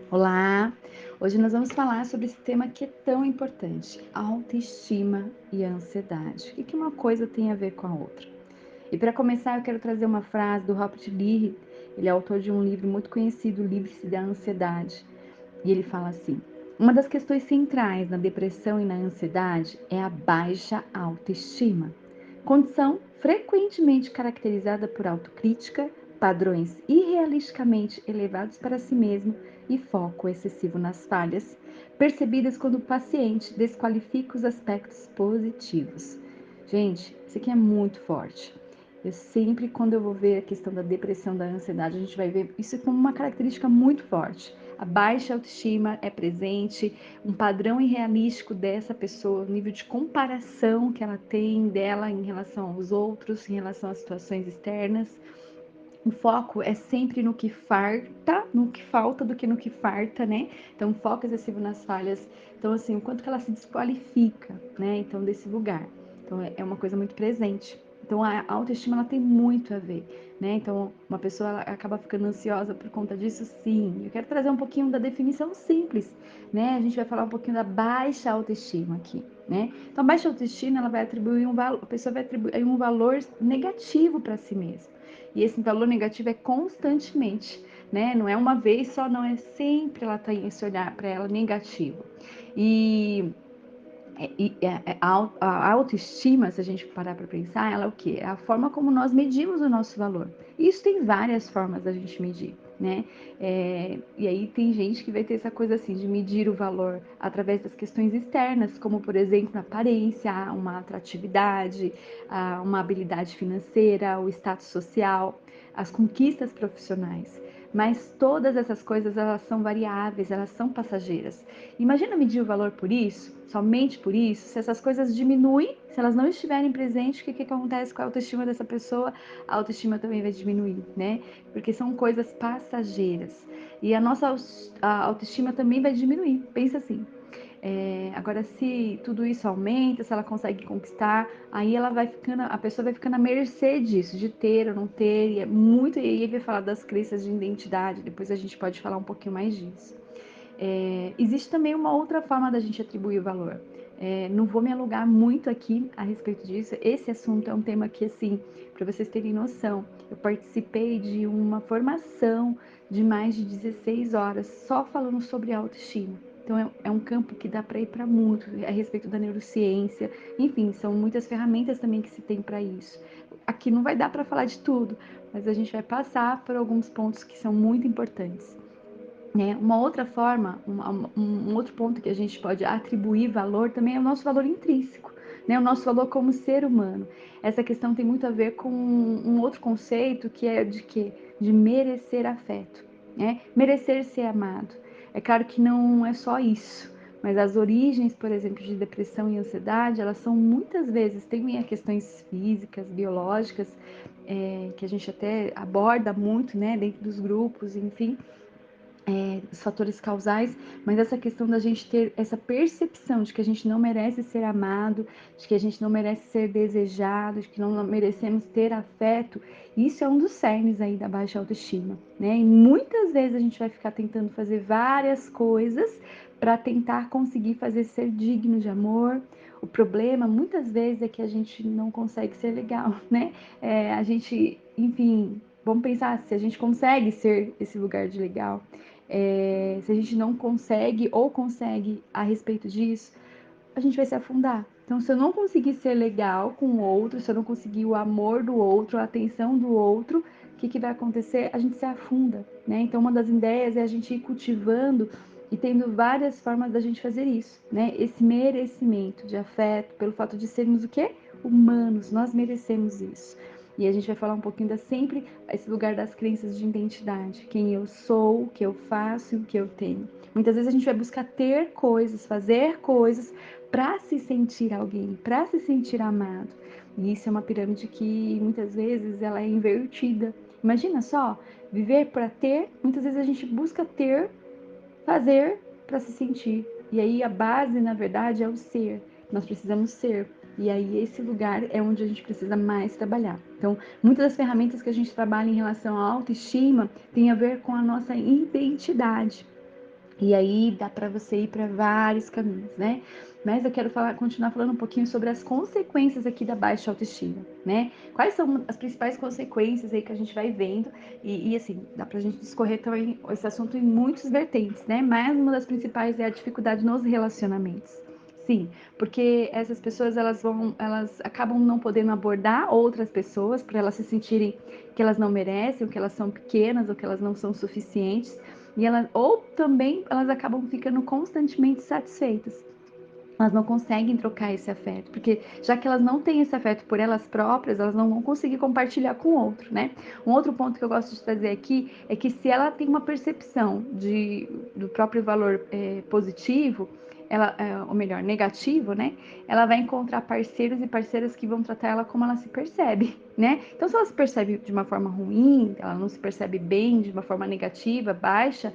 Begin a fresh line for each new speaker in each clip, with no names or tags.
Olá! Hoje nós vamos falar sobre esse tema que é tão importante, a autoestima e a ansiedade. O que uma coisa tem a ver com a outra? E para começar, eu quero trazer uma frase do Robert Lee. Ele é autor de um livro muito conhecido, Livre-se da Ansiedade. E ele fala assim: uma das questões centrais na depressão e na ansiedade é a baixa autoestima, condição frequentemente caracterizada por autocrítica, padrões irrealisticamente elevados para si mesmo e foco excessivo nas falhas, percebidas quando o paciente desqualifica os aspectos positivos. Gente, isso aqui é muito forte. Eu sempre, quando eu vou ver a questão da depressão, da ansiedade, a gente vai ver isso como uma característica muito forte. A baixa autoestima é presente, um padrão irrealístico dessa pessoa, o nível de comparação que ela tem dela em relação aos outros, em relação às situações externas. O foco é sempre no que farta, no que falta do que no que farta, né? Então, foco excessivo nas falhas. Então, assim, o quanto que ela se desqualifica, né? Então, desse lugar. Então, é uma coisa muito presente. Então, a autoestima, ela tem muito a ver, né? Então, uma pessoa ela acaba ficando ansiosa por conta disso, sim. Eu quero trazer um pouquinho da definição simples, né? A gente vai falar um pouquinho da baixa autoestima aqui, né? Então, a baixa autoestima, ela vai atribuir um valor, a pessoa vai atribuir um valor negativo para si mesma. E esse valor negativo é constantemente, né? Não é uma vez só, não, é sempre ela tem esse olhar para ela negativo. E, a autoestima, se a gente parar para pensar, ela é o quê? É a forma como nós medimos o nosso valor. E isso tem várias formas da gente medir, né? E aí tem gente que vai ter essa coisa assim de medir o valor através das questões externas, como por exemplo a aparência, uma atratividade, uma habilidade financeira, o status social, as conquistas profissionais. Mas todas essas coisas elas são variáveis, elas são passageiras. Imagina medir o valor por isso, somente por isso, se essas coisas diminuem, se elas não estiverem presentes, o que acontece com a autoestima dessa pessoa? A autoestima também vai diminuir, né? Porque são coisas passageiras. E a nossa autoestima também vai diminuir. Pensa assim. Agora, se tudo isso aumenta, se ela consegue conquistar, aí ela vai ficando, a pessoa vai ficando à mercê disso, de ter ou não ter, e é muito, e aí vai falar das crenças de identidade, depois a gente pode falar um pouquinho mais disso. Existe também uma outra forma da gente atribuir o valor. Não vou me alugar muito aqui a respeito disso. Esse assunto é um tema que, assim, para vocês terem noção, eu participei de uma formação de mais de 16 horas só falando sobre autoestima. Então, é um campo que dá para ir para muito a respeito da neurociência. Enfim, são muitas ferramentas também que se tem para isso. Aqui não vai dar para falar de tudo, mas a gente vai passar por alguns pontos que são muito importantes. Né? Uma outra forma, um outro ponto que a gente pode atribuir valor também é o nosso valor intrínseco, né? O nosso valor como ser humano. Essa questão tem muito a ver com um outro conceito que é de quê? De merecer afeto, né? Merecer ser amado. É claro que não é só isso, mas as origens, por exemplo, de depressão e ansiedade, elas são muitas vezes, tem questões físicas, biológicas, que a gente até aborda muito, né, dentro dos grupos, enfim, os fatores causais, mas essa questão da gente ter essa percepção de que a gente não merece ser amado, de que a gente não merece ser desejado, de que não merecemos ter afeto, isso é um dos cernes aí da baixa autoestima, né? E muitas vezes a gente vai ficar tentando fazer várias coisas para tentar conseguir fazer ser digno de amor. O problema, muitas vezes, é que a gente não consegue ser legal, né? A gente, enfim, vamos pensar se a gente consegue ser esse lugar de legal. Se a gente não consegue ou consegue a respeito disso, a gente vai se afundar. Então, se eu não conseguir ser legal com o outro, se eu não conseguir o amor do outro, a atenção do outro, o que vai acontecer? A gente se afunda, né? Então, uma das ideias é a gente ir cultivando e tendo várias formas da gente fazer isso, né? Esse merecimento de afeto, pelo fato de sermos o quê? Humanos, nós merecemos isso. E a gente vai falar um pouquinho da sempre esse lugar das crenças de identidade, quem eu sou, o que eu faço e o que eu tenho. Muitas vezes a gente vai buscar ter coisas, fazer coisas para se sentir alguém, para se sentir amado. E isso é uma pirâmide que muitas vezes ela é invertida. Imagina só, viver para ter, muitas vezes a gente busca ter, fazer para se sentir. E aí a base, na verdade, é o ser. Nós precisamos ser. E aí esse lugar é onde a gente precisa mais trabalhar. Então, muitas das ferramentas que a gente trabalha em relação à autoestima tem a ver com a nossa identidade. E aí dá para você ir para vários caminhos, né? Mas eu quero continuar falando um pouquinho sobre as consequências aqui da baixa autoestima, né? Quais são as principais consequências aí que a gente vai vendo? E assim, dá pra gente discorrer também esse assunto em muitas vertentes, né? Mas uma das principais é a dificuldade nos relacionamentos. Sim, porque essas pessoas elas acabam não podendo abordar outras pessoas para elas se sentirem que elas não merecem, ou que elas são pequenas, ou que elas não são suficientes. Ou também elas acabam ficando constantemente satisfeitas. Elas não conseguem trocar esse afeto, porque já que elas não têm esse afeto por elas próprias, elas não vão conseguir compartilhar com o outro, né? Um outro ponto que eu gosto de trazer aqui é que se ela tem uma percepção do próprio valor positivo, ou melhor, negativo, né? Ela vai encontrar parceiros e parceiras que vão tratar ela como ela se percebe, né? Então, se ela se percebe de uma forma ruim, ela não se percebe bem, de uma forma negativa, baixa,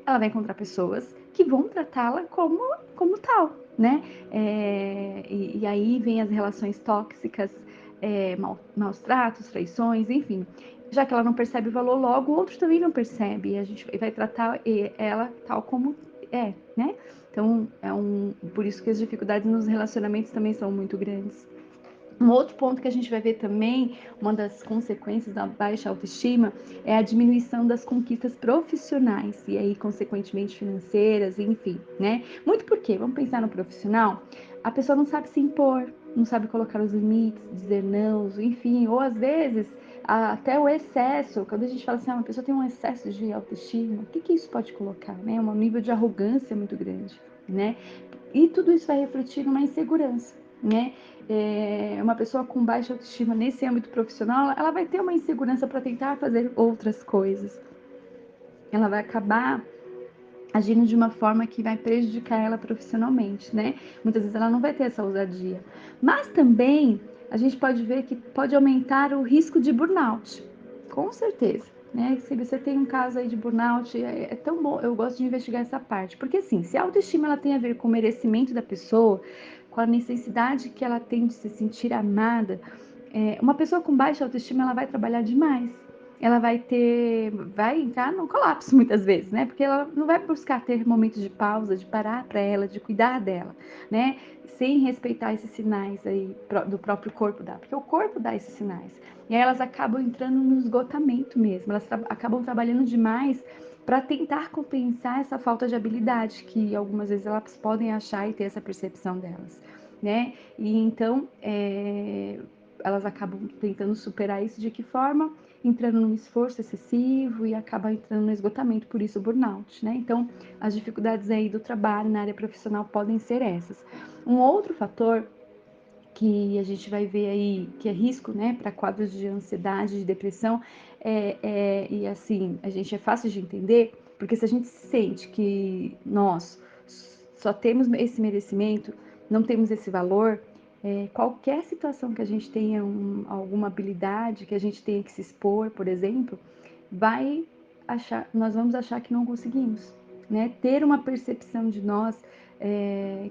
ela vai encontrar pessoas que vão tratá-la como tal, né? E aí vem as relações tóxicas, maus tratos, traições, enfim. Já que ela não percebe o valor, logo o outro também não percebe. E a gente vai tratar ela tal como é, né? Então, por isso que as dificuldades nos relacionamentos também são muito grandes. Um outro ponto que a gente vai ver também, uma das consequências da baixa autoestima, é a diminuição das conquistas profissionais e aí, consequentemente, financeiras, enfim, né? Muito porque, vamos pensar no profissional, a pessoa não sabe se impor, não sabe colocar os limites, dizer não, enfim, ou às vezes até o excesso, quando a gente fala assim, uma pessoa tem um excesso de autoestima, o que isso pode colocar, né? Um nível de arrogância muito grande, né? E tudo isso vai refletir numa insegurança, né? Uma pessoa com baixa autoestima nesse âmbito profissional, ela vai ter uma insegurança para tentar fazer outras coisas. Ela vai acabar agindo de uma forma que vai prejudicar ela profissionalmente, né? Muitas vezes ela não vai ter essa ousadia. Mas também a gente pode ver que pode aumentar o risco de burnout, com certeza. Né? Se você tem um caso aí de burnout, é tão bom, eu gosto de investigar essa parte, porque assim, se a autoestima ela tem a ver com o merecimento da pessoa, com a necessidade que ela tem de se sentir amada, uma pessoa com baixa autoestima ela vai trabalhar demais, ela vai entrar num colapso muitas vezes, né? Porque ela não vai buscar ter momentos de pausa, de parar para ela, de cuidar dela, né? Sem respeitar esses sinais aí do próprio corpo dela, porque o corpo dá esses sinais. E aí elas acabam entrando no esgotamento mesmo, elas acabam trabalhando demais para tentar compensar essa falta de habilidade que algumas vezes elas podem achar e ter essa percepção delas, né? E então elas acabam tentando superar isso de que forma? Entrando num esforço excessivo e acaba entrando no esgotamento, por isso o burnout, né? Então, as dificuldades aí do trabalho na área profissional podem ser essas. Um outro fator que a gente vai ver aí, que é risco, né, para quadros de ansiedade, de depressão, e assim, a gente é fácil de entender, porque se a gente sente que nós só temos esse merecimento, não temos esse valor, qualquer situação que a gente tenha alguma habilidade, que a gente tenha que se expor, por exemplo, nós vamos achar que não conseguimos, né? Ter uma percepção de nós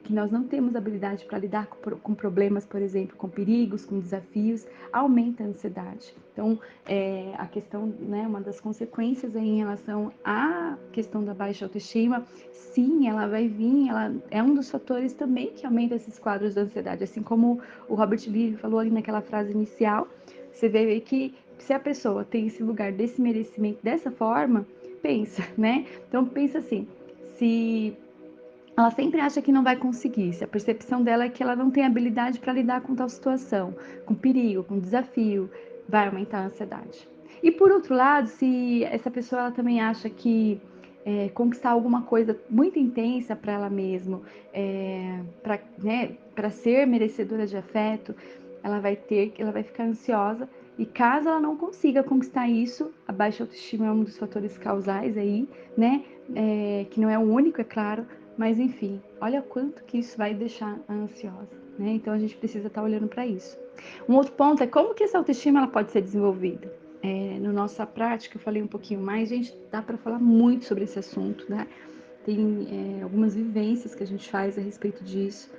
que nós não temos habilidade para lidar com problemas, por exemplo, com perigos, com desafios, aumenta a ansiedade. Então, a questão, né, uma das consequências aí em relação à questão da baixa autoestima, sim, ela vai vir, ela é um dos fatores também que aumenta esses quadros de ansiedade, assim como o Robert Lee falou ali naquela frase inicial, você vê aí que se a pessoa tem esse lugar desse merecimento dessa forma, pensa, né? Então pensa assim, se ela sempre acha que não vai conseguir, se a percepção dela é que ela não tem habilidade para lidar com tal situação, com perigo, com desafio, vai aumentar a ansiedade. E por outro lado, se essa pessoa ela também acha que conquistar alguma coisa muito intensa para ela mesma, para ser merecedora de afeto, ela vai ficar ansiosa e caso ela não consiga conquistar isso, a baixa autoestima é um dos fatores causais aí, né? Que não é o único, é claro, mas enfim, olha quanto que isso vai deixar ansiosa, né? Então a gente precisa estar olhando para isso. Um outro ponto é como que essa autoestima ela pode ser desenvolvida. Na nossa prática, eu falei um pouquinho mais, gente, dá para falar muito sobre esse assunto, né? Tem algumas vivências que a gente faz a respeito disso.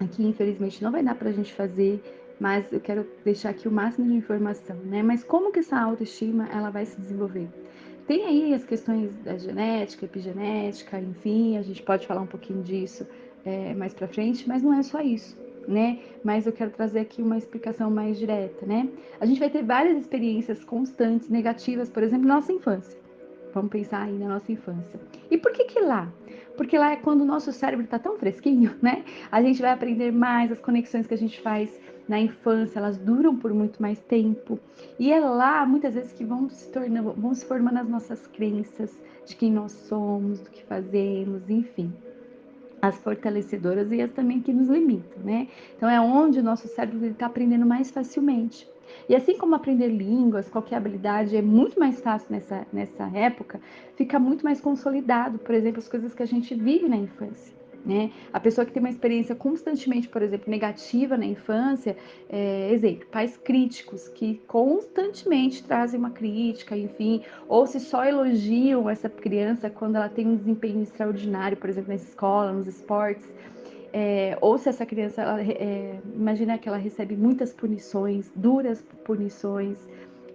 Aqui, infelizmente, não vai dar para a gente fazer, mas eu quero deixar aqui o máximo de informação, né? Mas como que essa autoestima ela vai se desenvolver? Tem aí as questões da genética, epigenética, enfim, a gente pode falar um pouquinho disso mais para frente, mas não é só isso, né? Mas eu quero trazer aqui uma explicação mais direta, né? A gente vai ter várias experiências constantes negativas, por exemplo, na nossa infância. Vamos pensar aí na nossa infância. E por que lá? Porque lá é quando o nosso cérebro está tão fresquinho, né? A gente vai aprender mais, as conexões que a gente faz na infância, elas duram por muito mais tempo. E é lá, muitas vezes, que vão se formando as nossas crenças de quem nós somos, do que fazemos, enfim. As fortalecedoras e as também que nos limitam, né? Então é onde o nosso cérebro está aprendendo mais facilmente. E assim como aprender línguas, qualquer habilidade é muito mais fácil nessa época, fica muito mais consolidado, por exemplo, as coisas que a gente vive na infância. Né? A pessoa que tem uma experiência constantemente, por exemplo, negativa na infância, exemplo, pais críticos que constantemente trazem uma crítica, enfim, ou se só elogiam essa criança quando ela tem um desempenho extraordinário, por exemplo, na escola, nos esportes, ou se essa criança, imagina que ela recebe muitas punições, duras punições,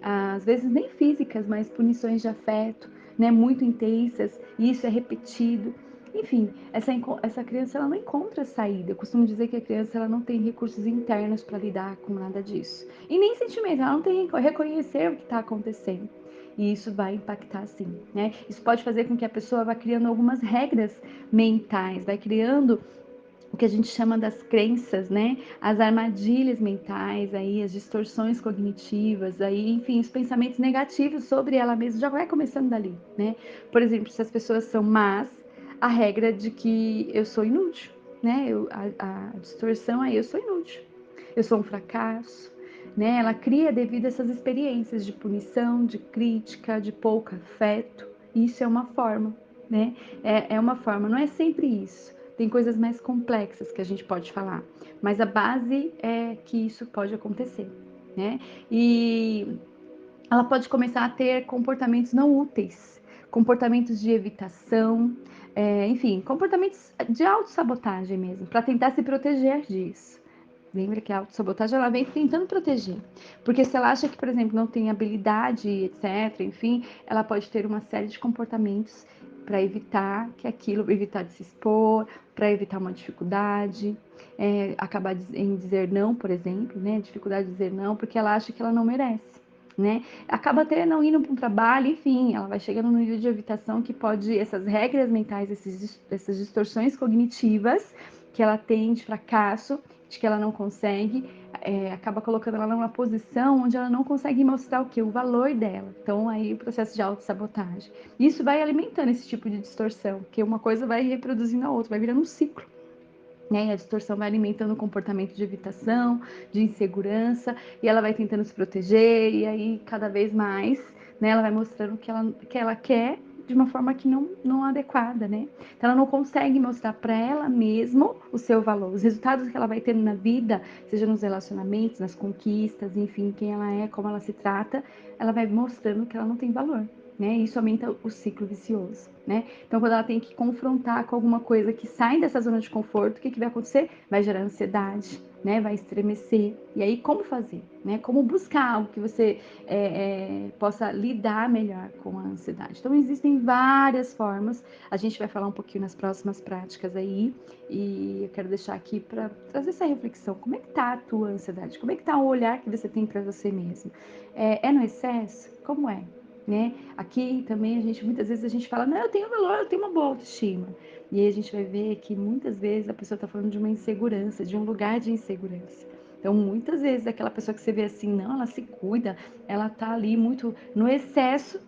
às vezes nem físicas, mas punições de afeto, né, muito intensas, e isso é repetido. Enfim, essa criança ela não encontra saída. Eu costumo dizer que a criança ela não tem recursos internos para lidar com nada disso. E nem sentimento, ela não tem reconhecer o que está acontecendo. E isso vai impactar sim, né? Isso pode fazer com que a pessoa vá criando algumas regras mentais, vai criando o que a gente chama das crenças, né? As armadilhas mentais, aí, as distorções cognitivas, aí, enfim, os pensamentos negativos sobre ela mesma já vai começando dali, né? Por exemplo, se as pessoas são más, a regra de que eu sou inútil, né? A distorção aí, eu sou inútil, eu sou um fracasso, né? Ela cria devido a essas experiências de punição, de crítica, de pouco afeto. Isso é uma forma, né? É uma forma, não é sempre isso. Tem coisas mais complexas que a gente pode falar, mas a base é que isso pode acontecer, né? E ela pode começar a ter comportamentos não úteis, comportamentos de evitação, enfim, comportamentos de autossabotagem mesmo, para tentar se proteger disso. Lembra que a autossabotagem ela vem tentando proteger. Porque se ela acha que, por exemplo, não tem habilidade, etc., enfim, ela pode ter uma série de comportamentos para evitar que aquilo, evitar de se expor, para evitar uma dificuldade, acabar em dizer não, por exemplo, né? Dificuldade de dizer não, porque ela acha que ela não merece. Né? Acaba até não indo para um trabalho, enfim, ela vai chegando no nível de evitação que pode, essas regras mentais, essas distorções cognitivas que ela tem de fracasso, de que ela não consegue, acaba colocando ela numa posição onde ela não consegue mostrar o que? O valor dela. Então, aí o processo de autossabotagem. Isso vai alimentando esse tipo de distorção, porque uma coisa vai reproduzindo a outra, vai virando um ciclo. Né? E a distorção vai alimentando o comportamento de evitação, de insegurança, e ela vai tentando se proteger, e aí cada vez mais, né, ela vai mostrando que ela quer de uma forma que não adequada, né? Então ela não consegue mostrar para ela mesma o seu valor, os resultados que ela vai tendo na vida, seja nos relacionamentos, nas conquistas, enfim, quem ela é, como ela se trata, ela vai mostrando que ela não tem valor. Né? Isso aumenta o ciclo vicioso, né? Então, quando ela tem que confrontar com alguma coisa que sai dessa zona de conforto, o que vai acontecer? Vai gerar ansiedade, né? Vai estremecer. E aí, como fazer? Né? Como buscar algo que você possa lidar melhor com a ansiedade? Então, existem várias formas. A gente vai falar um pouquinho nas próximas práticas aí. E eu quero deixar aqui para trazer essa reflexão. Como é que tá a tua ansiedade? Como é que tá o olhar que você tem para você mesmo? É no excesso? Como é? Né? Aqui também muitas vezes a gente fala, não, eu tenho valor, eu tenho uma boa autoestima. E aí a gente vai ver que muitas vezes a pessoa está falando de uma insegurança, de um lugar de insegurança. Então, muitas vezes aquela pessoa que você vê assim, não, ela se cuida, ela tá ali muito no excesso,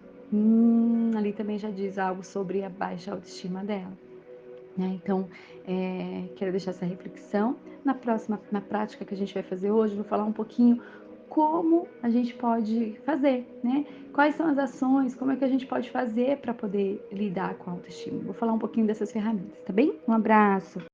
ali também já diz algo sobre a baixa autoestima dela. Né? Então, quero deixar essa reflexão. Na prática que a gente vai fazer hoje, vou falar um pouquinho como a gente pode fazer, né? Quais são as ações, como é que a gente pode fazer para poder lidar com a autoestima. Vou falar um pouquinho dessas ferramentas, tá bem? Um abraço!